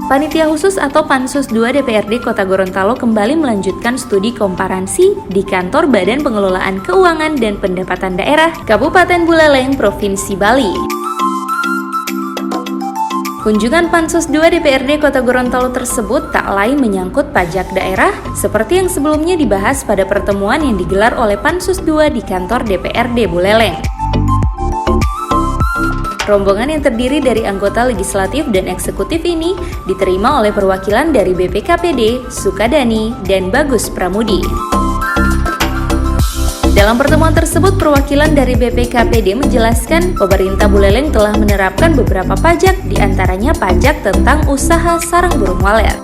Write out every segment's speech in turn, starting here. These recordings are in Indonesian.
Panitia Khusus atau Pansus 2 DPRD Kota Gorontalo kembali melanjutkan studi komparansi di kantor Badan Pengelolaan Keuangan dan Pendapatan Daerah Kabupaten Buleleng, Provinsi Bali. Kunjungan Pansus 2 DPRD Kota Gorontalo tersebut tak lain menyangkut pajak daerah seperti yang sebelumnya dibahas pada pertemuan yang digelar oleh Pansus 2 di kantor DPRD Buleleng. Rombongan yang terdiri dari anggota legislatif dan eksekutif ini diterima oleh perwakilan dari BPKPD, Sukadani, dan Bagus Pramudi. Dalam pertemuan tersebut, perwakilan dari BPKPD menjelaskan pemerintah Buleleng telah menerapkan beberapa pajak, diantaranya pajak tentang usaha sarang burung walet.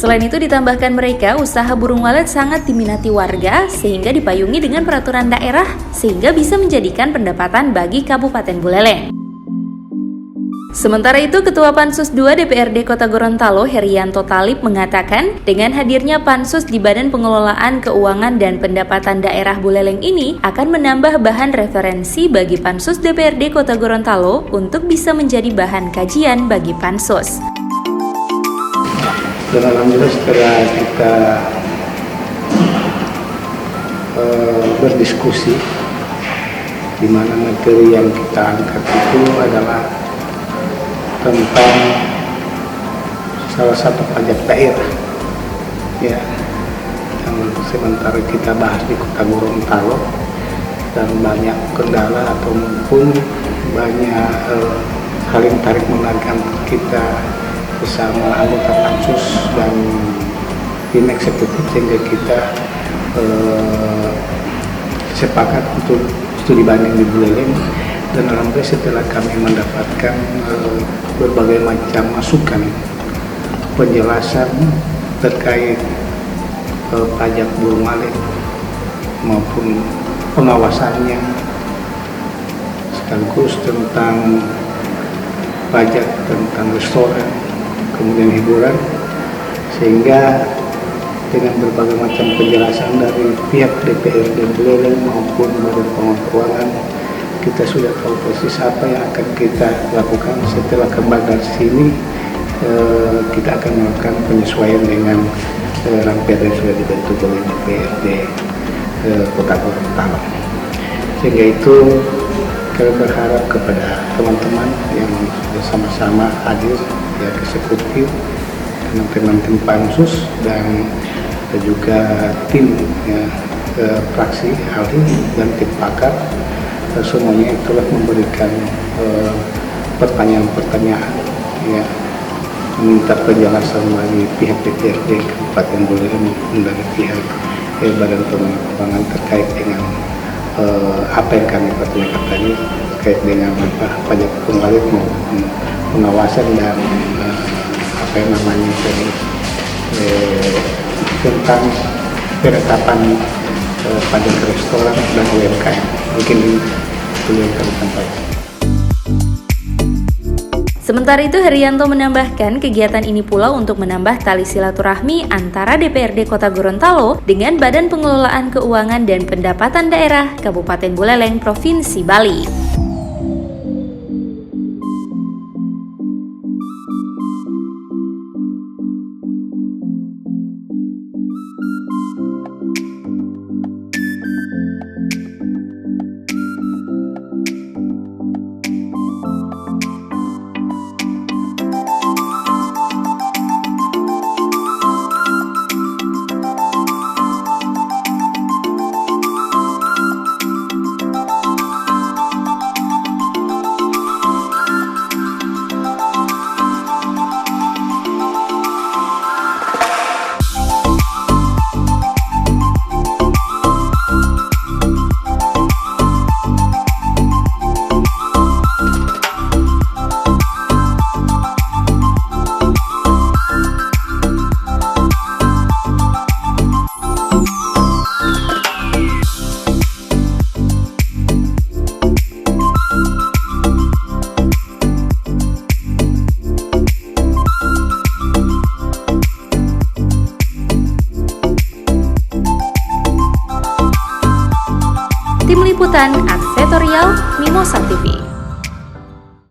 Selain itu ditambahkan mereka, usaha burung walet sangat diminati warga sehingga dipayungi dengan peraturan daerah sehingga bisa menjadikan pendapatan bagi Kabupaten Buleleng. Sementara itu, Ketua Pansus 2 DPRD Kota Gorontalo, Herianto Talib, mengatakan dengan hadirnya Pansus di Badan Pengelolaan Keuangan dan Pendapatan Daerah Buleleng ini akan menambah bahan referensi bagi Pansus DPRD Kota Gorontalo untuk bisa menjadi bahan kajian bagi Pansus. Dan alhamdulillah setelah kita berdiskusi, di mana materi yang kita angkat itu adalah tentang salah satu pajak daerah, ya, yang sementara kita bahas di Kota Gorontalo dan banyak kendala atau mungkin banyak hal yang tarik menarik kita bersama anggota Pansus dan tim eksekutif sehingga kita sepakat untuk studi banding di Buleleng. Dan alhamdulillah setelah kami mendapatkan berbagai macam masukan penjelasan terkait pajak burung walet maupun pengawasannya, sekaligus tentang pajak tentang restoran, kemudian hiburan, sehingga dengan berbagai macam penjelasan dari pihak DPRD Buleleng maupun Badan Pengelolaan Keuangan, kita sudah tahu persis apa yang akan kita lakukan. Setelah kembali dari sini, kita akan melakukan penyesuaian dengan rangkaian yang sudah dibentuk oleh DPRD Kota Gorontalo. Sehingga itu kami berharap kepada teman-teman yang bersama-sama hadir, ya, eksekutif, teman-teman tim Pansus dan juga tim, ya, fraksi ahli dan tim pakar, semuanya telah memberikan pertanyaan-pertanyaan, ya, meminta penjelasan dari pihak DPRD Kabupaten Buleleng dari pihak Badan Pengelolaan Keuangan terkait dengan apa yang kami pertanyakan tadi terkait dengan pajak burung walet maupun pengawasan dan apa yang namanya tadi tentang penetapan pajak restoran dan UMKM. Mungkin itu yang kami sampaikan. Sementara itu, Herianto menambahkan kegiatan ini pula untuk menambah tali silaturahmi antara DPRD Kota Gorontalo dengan Badan Pengelolaan Keuangan dan Pendapatan Daerah Kabupaten Buleleng, Provinsi Bali. Tim Liputan Advertorial Mimosa TV.